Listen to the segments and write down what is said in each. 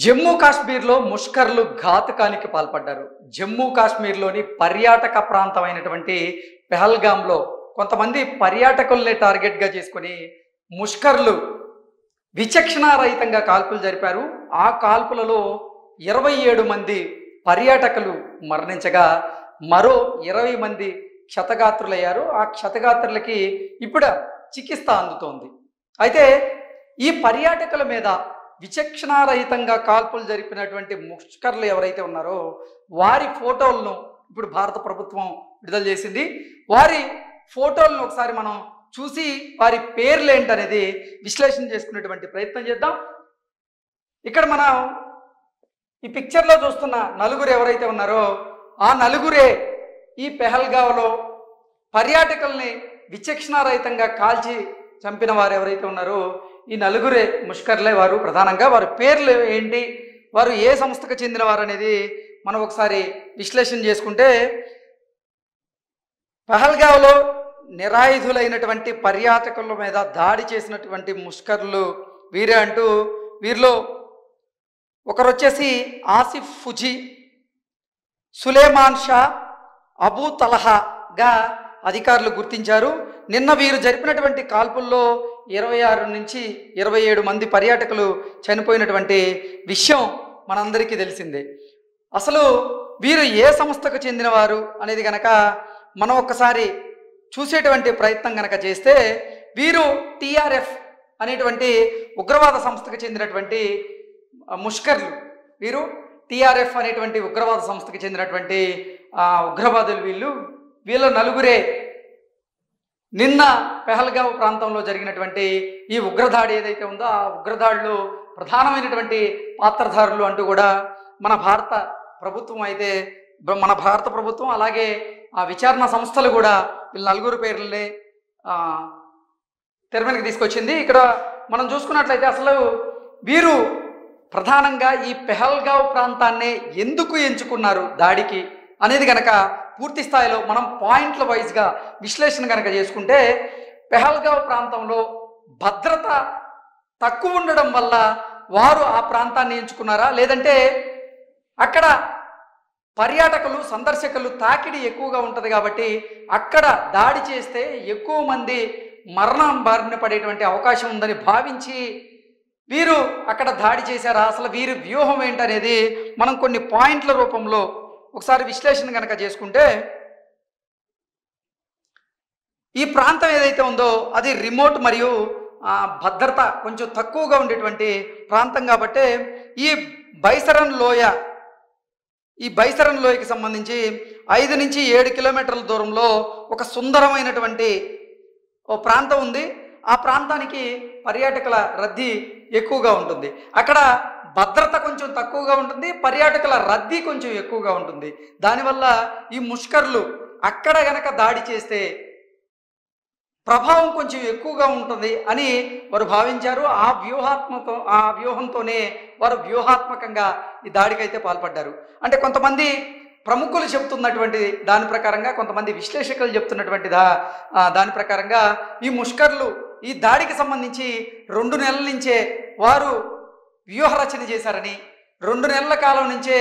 జమ్మూ కాశ్మీర్లో ముష్కర్లు ఘాతుకానికి పాల్పడ్డారు. జమ్మూ కాశ్మీర్లోని పర్యాటక ప్రాంతమైనటువంటి పెహల్గాంలో కొంతమంది పర్యాటకుల్ని టార్గెట్గా చేసుకుని ముష్కర్లు విచక్షణారహితంగా కాల్పులు జరిపారు. ఆ కాల్పులలో 27 మంది పర్యాటకులు మరణించగా మరో 20 మంది క్షతగాత్రులయ్యారు. ఆ క్షతగాత్రులకి ఇప్పుడు చికిత్స అందుతోంది. అయితే ఈ పర్యాటకుల మీద విచక్షణారహితంగా కాల్పులు జరిపినటువంటి ముష్కర్లు ఎవరైతే ఉన్నారో వారి ఫోటోలను ఇప్పుడు భారత ప్రభుత్వం విడుదల చేసింది. వారి ఫోటోలను ఒకసారి మనం చూసి వారి పేర్లు ఏంటనేది విశ్లేషణ చేసుకునేటువంటి ప్రయత్నం చేద్దాం. ఇక్కడ మనం ఈ పిక్చర్లో చూస్తున్న నలుగురు ఎవరైతే ఉన్నారో ఆ నలుగురే ఈ పెహల్గాంలో పర్యాటకుల్ని విచక్షణారహితంగా కాల్చి చంపిన వారు ఎవరైతే ఉన్నారో ఈ నలుగురే ముష్కర్లే. వారు ప్రధానంగా వారి పేర్లు ఏంటి, వారు ఏ సంస్థకు చెందిన వారు అనేది మనం ఒకసారి విశ్లేషణ చేసుకుంటే, పెహల్గాంలో నిరాయుధులైనటువంటి పర్యాటకుల మీద దాడి చేసినటువంటి ముష్కర్లు వీరే అంటూ వీరిలో ఒకరు వచ్చేసి ఆసిఫ్ ఫుజీ, సులేమాన్ షా, అబూ తలహాగా అధికారులు గుర్తించారు. నిన్న వీరు జరిపినటువంటి కాల్పుల్లో 26 నుంచి 27 మంది పర్యాటకులు చనిపోయినటువంటి విషయం మనందరికీ తెలిసిందే. అసలు వీరు ఏ సంస్థకు చెందినవారు అనేది కనుక మనం ఒక్కసారి చూసేటువంటి ప్రయత్నం కనుక చేస్తే, వీరు టీఆర్ఎఫ్ అనేటువంటి ఉగ్రవాద సంస్థకు చెందినటువంటి ముష్కర్లు. వీరు టీఆర్ఎఫ్ అనేటువంటి ఉగ్రవాద సంస్థకు చెందినటువంటి ఉగ్రవాదులు. వీళ్ళ నలుగురే నిన్న పెహల్గాం ప్రాంతంలో జరిగినటువంటి ఈ ఉగ్రదాడి ఏదైతే ఉందో ఆ ఉగ్రదాడిలో ప్రధానమైనటువంటి పాత్రధారులు అంటూ కూడా మన భారత ప్రభుత్వం అలాగే ఆ విచారణ సంస్థలు కూడా వీళ్ళ నలుగురు పేర్లని తెరమీదకి తీసుకొచ్చింది. ఇక్కడ మనం చూసుకున్నట్లయితే అసలు వీరు ప్రధానంగా ఈ పెహల్గాం ప్రాంతాన్నే ఎందుకు ఎంచుకున్నారు దాడికి అనేది కనుక పూర్తి స్థాయిలో మనం పాయింట్ల వైజ్గా విశ్లేషణ కనుక చేసుకుంటే, పెహల్గాం ప్రాంతంలో భద్రత తక్కువ ఉండడం వల్ల వారు ఆ ప్రాంతాన్ని ఎంచుకున్నారా, లేదంటే అక్కడ పర్యాటకులు సందర్శకులు తాకిడి ఎక్కువగా ఉంటుంది కాబట్టి అక్కడ దాడి చేస్తే ఎక్కువ మంది మరణం బారిన పడేటువంటి అవకాశం ఉందని భావించి వీరు అక్కడ దాడి చేశారా, అసలు వీరి వ్యూహం ఏంటనేది మనం కొన్ని పాయింట్ల రూపంలో ఒకసారి విశ్లేషణ కనుక చేసుకుంటే, ఈ ప్రాంతం ఏదైతే ఉందో అది రిమోట్ మరియు భద్రత కొంచెం తక్కువగా ఉండేటువంటి ప్రాంతం కాబట్టి ఈ బైసరన్ లోయకి సంబంధించి 5 నుంచి 7 కిలోమీటర్ల దూరంలో ఒక సుందరమైనటువంటి ఓ ప్రాంతం ఉంది. ఆ ప్రాంతానికి పర్యాటకుల రద్దీ ఎక్కువగా ఉంటుంది. అక్కడ భద్రత కొంచెం తక్కువగా ఉంటుంది, పర్యాటకుల రద్దీ కొంచెం ఎక్కువగా ఉంటుంది. దానివల్ల ఈ ముష్కర్లు అక్కడ గనక దాడి చేస్తే ప్రభావం కొంచెం ఎక్కువగా ఉంటుంది అని వారు భావించారు. ఆ వ్యూహంతోనే వారు వ్యూహాత్మకంగా ఈ దాడికైతే పాల్పడ్డారు. అంటే కొంతమంది ప్రముఖులు చెప్తున్నటువంటి దాని ప్రకారంగా, కొంతమంది విశ్లేషకులు చెప్తున్నటువంటి దాని ప్రకారంగా ఈ ముష్కర్లు ఈ దాడికి సంబంధించి 2 నెలల నుంచే వారు వ్యూహరచన చేశారని, 2 నెలల కాలం నుంచే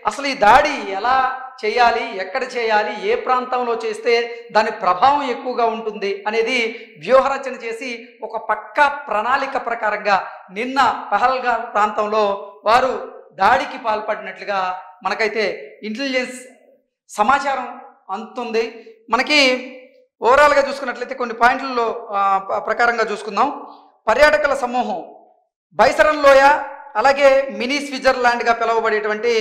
అసలు ఈ దాడి ఎలా చేయాలి, ఎక్కడ చేయాలి, ఏ ప్రాంతంలో చేస్తే దాని ప్రభావం ఎక్కువగా ఉంటుంది అనేది వ్యూహరచన చేసి ఒక పక్కా ప్రణాళిక ప్రకారంగా నిన్న పెహల్గాం ప్రాంతంలో వారు దాడికి పాల్పడినట్లుగా మనకైతే ఇంటెలిజెన్స్ సమాచారం అందుతుంది. మనకి ఓవరాల్గా చూసుకున్నట్లయితే కొన్ని పాయింట్లలో ప్రకారంగా చూసుకుందాం. పర్యాటకుల సమూహం బైసరన్ లోయ అలాగే మినీ స్విట్జర్లాండ్గా పిలువబడేటువంటి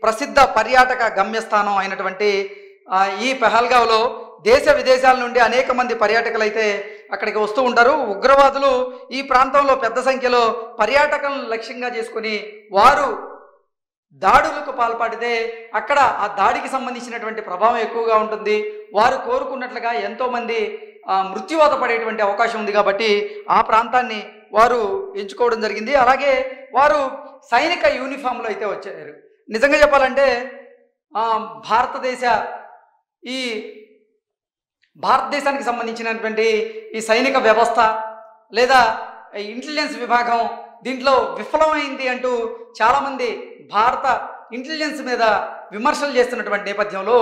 ప్రసిద్ధ పర్యాటక గమ్యస్థానం అయినటువంటి ఈ పెహల్గాంలో దేశ విదేశాల నుండి అనేక మంది పర్యాటకులు అయితే అక్కడికి వస్తూ ఉంటారు. ఉగ్రవాదులు ఈ ప్రాంతంలో పెద్ద సంఖ్యలో పర్యాటకులను లక్ష్యంగా చేసుకుని వారు దాడులకు పాల్పడితే అక్కడ ఆ దాడికి సంబంధించినటువంటి ప్రభావం ఎక్కువగా ఉంటుంది. వారు కోరుకున్నట్లుగా ఎంతోమంది మృత్యువాత పడేటువంటి అవకాశం ఉంది కాబట్టి ఆ ప్రాంతాన్ని వారు ఎంచుకోవడం జరిగింది. అలాగే వారు సైనిక యూనిఫామ్లో అయితే వచ్చారు. నిజంగా చెప్పాలంటే భారతదేశానికి సంబంధించినటువంటి ఈ సైనిక వ్యవస్థ లేదా ఇంటెలిజెన్స్ విభాగం దీంట్లో విఫలమైంది అంటూ చాలామంది భారత ఇంటెలిజెన్స్ మీద విమర్శలు చేస్తున్నటువంటి నేపథ్యంలో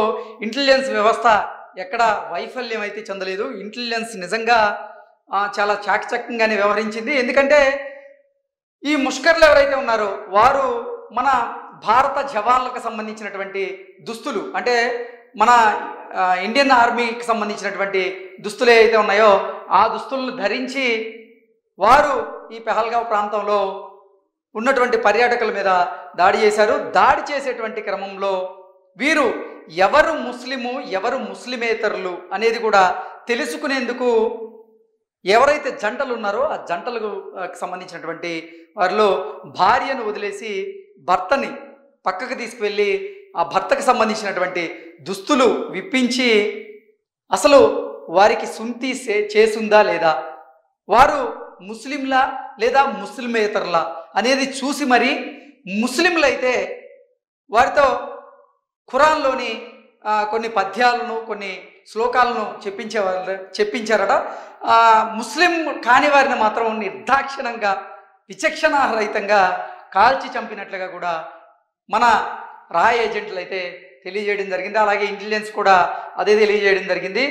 ఇంటెలిజెన్స్ వ్యవస్థ ఎక్కడ వైఫల్యం అయితే చెందలేదు. ఇంటెలిజెన్స్ నిజంగా చాలా చాకచక్యంగానే వ్యవహరించింది. ఎందుకంటే ఈ ముష్కర్లు ఎవరైతే ఉన్నారో వారు మన భారత జవాన్లకు సంబంధించినటువంటి దుస్తులు, అంటే మన ఇండియన్ ఆర్మీకి సంబంధించినటువంటి దుస్తులు ఏవైతే ఉన్నాయో ఆ దుస్తులను ధరించి వారు ఈ పెహల్గావ్ ప్రాంతంలో ఉన్నటువంటి పర్యాటకుల మీద దాడి చేశారు. దాడి చేసేటువంటి క్రమంలో వీరు ఎవరు ముస్లిము ఎవరు ముస్లిమేతరులు అనేది కూడా తెలుసుకునేందుకు ఎవరైతే జంటలు ఉన్నారో ఆ జంటలకు సంబంధించినటువంటి వారిలో భార్యను వదిలేసి భర్తని పక్కకు తీసుకువెళ్ళి ఆ భర్తకు సంబంధించినటువంటి దుస్తులు విప్పించి అసలు వారికి సుంతి చేసుందా లేదా, వారు ముస్లింలా లేదా ముస్లిమేతరులా అనేది చూసి మరి ముస్లింలు అయితే వారితో ఖురాన్లోని కొన్ని పద్యాలను కొన్ని శ్లోకాలను చెప్పించారట. ముస్లిం కాని వారిని మాత్రం నిర్దాక్షిణంగా విచక్షణారహితంగా కాల్చి చంపినట్లుగా కూడా మన రా ఏజెంట్లు అయితే తెలియజేయడం జరిగింది. అలాగే ఇంటెలిజెన్స్ కూడా అదే తెలియజేయడం జరిగింది.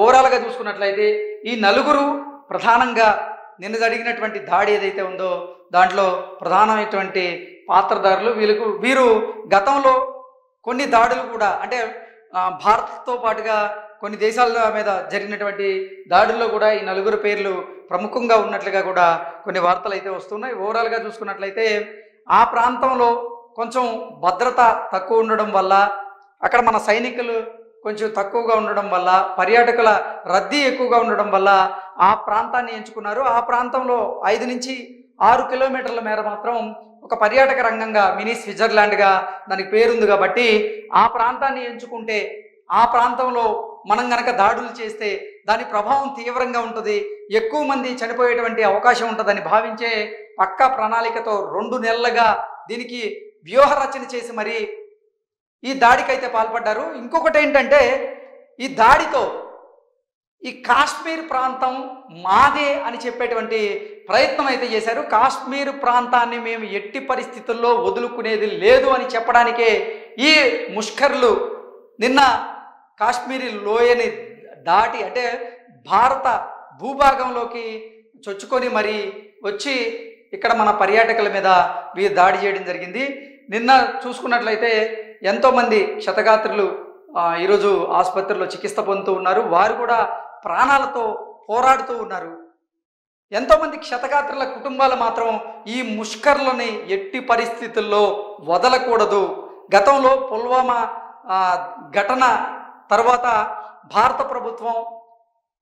ఓవరాల్గా చూసుకున్నట్లయితే ఈ నలుగురు ప్రధానంగా నిన్న జరిగినటువంటి దాడి ఏదైతే ఉందో దాంట్లో ప్రధానమైనటువంటి పాత్రధారులు. వీరు గతంలో కొన్ని దాడులు కూడా, అంటే భారత్తో పాటుగా కొన్ని దేశాల మీద జరిగినటువంటి దాడుల్లో కూడా ఈ నలుగురు పేర్లు ప్రముఖంగా ఉన్నట్లుగా కూడా కొన్ని వార్తలు అయితే వస్తున్నాయి. ఓవరాల్గా చూసుకున్నట్లయితే ఆ ప్రాంతంలో కొంచెం భద్రత తక్కువ ఉండడం వల్ల, అక్కడ మన సైనికులు కొంచెం తక్కువగా ఉండడం వల్ల, పర్యాటకుల రద్దీ ఎక్కువగా ఉండడం వల్ల ఆ ప్రాంతాన్ని ఎంచుకున్నారు. ఆ ప్రాంతంలో 5 నుంచి 6 కిలోమీటర్ల మేర మాత్రం ఒక పర్యాటక రంగంగా మినీ స్విట్జర్లాండ్గా దానికి పేరుంది కాబట్టి ఆ ప్రాంతాన్ని ఎంచుకుంటే ఆ ప్రాంతంలో మనం గనక దాడులు చేస్తే దాని ప్రభావం తీవ్రంగా ఉంటుంది, ఎక్కువ మంది చనిపోయేటువంటి అవకాశం ఉంటుందని భావించే పక్కా ప్రణాళికతో 2 నెలలుగా దీనికి వ్యూహ రచన చేసి మరి ఈ దాడికైతే పాల్పడ్డారు. ఇంకొకటి ఏంటంటే ఈ దాడితో ఈ కాశ్మీర్ ప్రాంతం మాదే అని చెప్పేటువంటి ప్రయత్నం అయితే చేశారు. కాశ్మీర్ ప్రాంతాన్ని మేము ఎట్టి పరిస్థితుల్లో వదులుకునేది లేదు అని చెప్పడానికే ఈ ముష్కర్లు నిన్న కాశ్మీరీ లోయని దాటి, అంటే భారత భూభాగంలోకి చొచ్చుకొని మరి వచ్చి ఇక్కడ మన పర్యాటకుల మీద వీరు దాడి చేయడం జరిగింది. నిన్న చూసుకున్నట్లయితే ఎంతోమంది క్షతగాత్రులు ఈరోజు ఆసుపత్రిలో చికిత్స పొందుతూ ఉన్నారు. వారు కూడా ప్రాణాలతో పోరాడుతూ ఉన్నారు. ఎంతోమంది క్షతగాత్రుల కుటుంబాలు మాత్రం ఈ ముష్కర్లని ఎట్టి పరిస్థితుల్లో వదలకూడదు. గతంలో పుల్వామా ఘటన తర్వాత భారత ప్రభుత్వం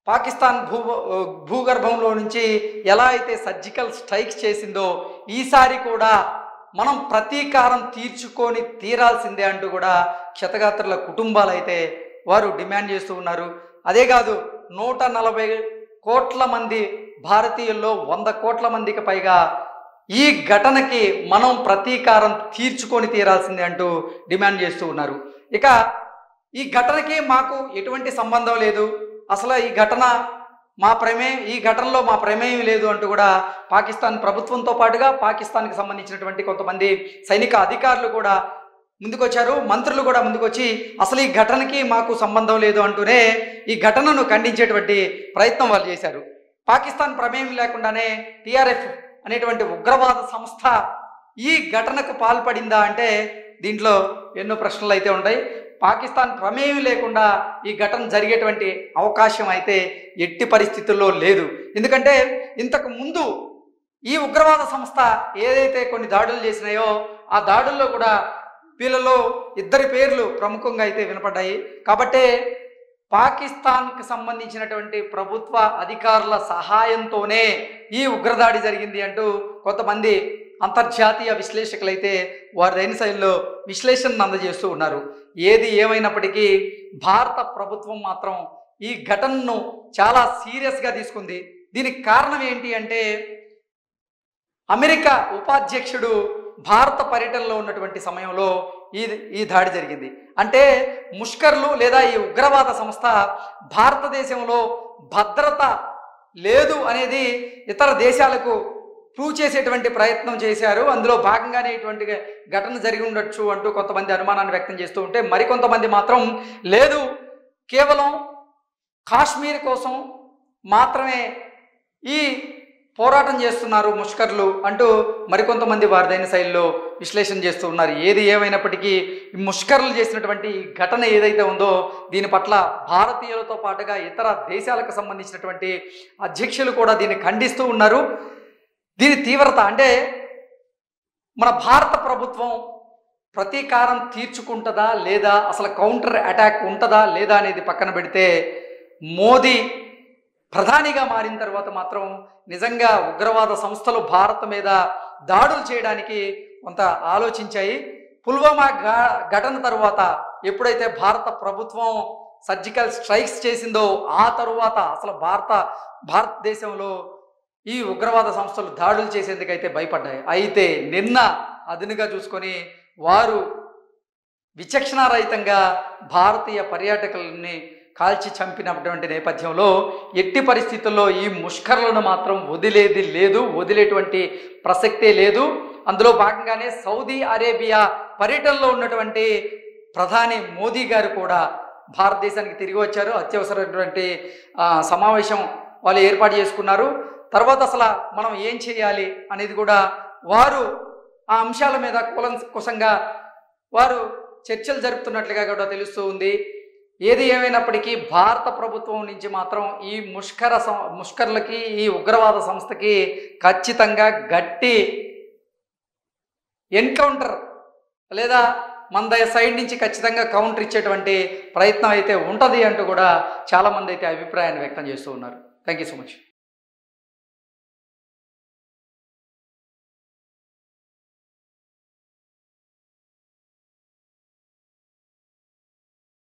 పాకిస్తాన్ భూగర్భంలో నుంచి ఎలా అయితే సర్జికల్ స్ట్రైక్స్ చేసిందో ఈసారి కూడా మనం ప్రతీకారం తీర్చుకొని తీరాల్సిందే అంటూ కూడా క్షతగాత్రుల కుటుంబాలు అయితే వారు డిమాండ్ చేస్తూ ఉన్నారు. అదే కాదు, 140 కోట్ల మంది భారతీయుల్లో 100 కోట్ల మందికి పైగా ఈ ఘటనకి మనం ప్రతీకారం తీర్చుకొని తీరాల్సిందే అంటూ డిమాండ్ చేస్తూ ఉన్నారు. ఇక ఈ ఘటనకి మాకు ఎటువంటి సంబంధం లేదు, అసలు ఈ ఘటనలో మా ప్రమేయం లేదు అంటూ కూడా పాకిస్తాన్ ప్రభుత్వంతో పాటుగా పాకిస్తాన్కి సంబంధించినటువంటి కొంతమంది సైనిక అధికారులు కూడా ముందుకొచ్చారు. మంత్రులు కూడా ముందుకొచ్చి అసలు ఈ ఘటనకి మాకు సంబంధం లేదు అంటూనే ఈ ఘటనను ఖండించేటువంటి ప్రయత్నం వాళ్ళు చేశారు. పాకిస్తాన్ ప్రమేయం లేకుండానే టిఆర్ఎఫ్ అనేటువంటి ఉగ్రవాద సంస్థ ఈ ఘటనకు పాల్పడిందా అంటే దీంట్లో ఎన్నో ప్రశ్నలు అయితే ఉంటాయి. పాకిస్తాన్ ప్రమేయం లేకుండా ఈ ఘటన జరిగేటువంటి అవకాశం అయితే ఎట్టి పరిస్థితుల్లో లేదు. ఎందుకంటే ఇంతకు ముందు ఈ ఉగ్రవాద సంస్థ ఏదైతే కొన్ని దాడులు చేసినాయో ఆ దాడుల్లో కూడా వీళ్ళలో 2 పేర్లు ప్రముఖంగా అయితే వినపడ్డాయి. కాబట్టే పాకిస్తాన్కి సంబంధించినటువంటి ప్రభుత్వ అధికారుల సహాయంతోనే ఈ ఉగ్రదాడి జరిగింది అంటూ కొంతమంది అంతర్జాతీయ విశ్లేషకులైతే వారి శైలిలో విశ్లేషణను అందజేస్తూ ఉన్నారు. ఏది ఏమైనప్పటికీ భారత ప్రభుత్వం మాత్రం ఈ ఘటనను చాలా సీరియస్గా తీసుకుంది. దీనికి కారణం ఏంటి అంటే అమెరికా ఉపాధ్యక్షుడు భారత పర్యటనలో ఉన్నటువంటి సమయంలో ఈ దాడి జరిగింది. అంటే ముష్కర్లు లేదా ఈ ఉగ్రవాద సంస్థ భారతదేశంలో భద్రత లేదు అనేది ఇతర దేశాలకు ప్రూవ్ చేసేటువంటి ప్రయత్నం చేశారు. అందులో భాగంగానే ఇటువంటి ఘటన జరిగి ఉండొచ్చు అంటూ కొంతమంది అనుమానాన్ని వ్యక్తం చేస్తూ ఉంటే, మరికొంతమంది మాత్రం లేదు, కేవలం కాశ్మీర్ కోసం మాత్రమే ఈ పోరాటం చేస్తున్నారు ముష్కర్లు అంటూ మరికొంతమంది వారిదైన శైలిలో విశ్లేషణ చేస్తూ ఉన్నారు. ఏది ఏమైనప్పటికీ ఈ ముష్కర్లు చేసినటువంటి ఈ ఘటన ఏదైతే ఉందో దీని పట్ల భారతీయులతో పాటుగా ఇతర దేశాలకు సంబంధించినటువంటి అధ్యక్షులు కూడా దీన్ని ఖండిస్తూ ఉన్నారు. దీని తీవ్రత అంటే మన భారత ప్రభుత్వం ప్రతీకారం తీర్చుకుంటుందా లేదా, అసలు కౌంటర్ అటాక్ ఉంటుందా లేదా అనేది పక్కన పెడితే, మోదీ ప్రధానిగా మారిన తర్వాత మాత్రం నిజంగా ఉగ్రవాద సంస్థలు భారత్ మీద దాడులు చేయడానికి కొంత ఆలోచించాయి. పుల్వామా ఘటన తరువాత ఎప్పుడైతే భారత ప్రభుత్వం సర్జికల్ స్ట్రైక్స్ చేసిందో ఆ తరువాత అసలు భారతదేశంలో ఈ ఉగ్రవాద సంస్థలు దాడులు చేసేందుకైతే భయపడ్డాయి. అయితే నిన్న అదునుగా చూసుకొని వారు విచక్షణారహితంగా భారతీయ పర్యాటకులని కాల్చి చంపినటువంటి నేపథ్యంలో ఎట్టి పరిస్థితుల్లో ఈ ముష్కర్లను మాత్రం వదిలేది లేదు, వదిలేటువంటి ప్రసక్తే లేదు. అందులో భాగంగానే సౌదీ అరేబియా పర్యటనలో ఉన్నటువంటి ప్రధాని మోదీ గారు కూడా భారతదేశానికి తిరిగి వచ్చారు. అత్యవసరమైనటువంటి సమావేశం వాళ్ళు ఏర్పాటు చేసుకున్నారు. తర్వాత అసలు మనం ఏం చేయాలి అనేది కూడా వారు ఆ అంశాల మీద కూలంకుషంగా వారు చర్చలు జరుపుతున్నట్లుగా కూడా తెలుస్తూ ఉంది. ఏది ఏమైనప్పటికీ భారత ప్రభుత్వం నుంచి మాత్రం ఈ ముష్కర్లకి ఈ ఉగ్రవాద సంస్థకి ఖచ్చితంగా గట్టి ఎన్కౌంటర్ లేదా మన సైడ్ నుంచి ఖచ్చితంగా కౌంటర్ ఇచ్చేటువంటి ప్రయత్నం అయితే ఉంటుంది అంటూ కూడా చాలామంది అయితే అభిప్రాయాన్ని వ్యక్తం చేస్తూ ఉన్నారు. Thank you so much.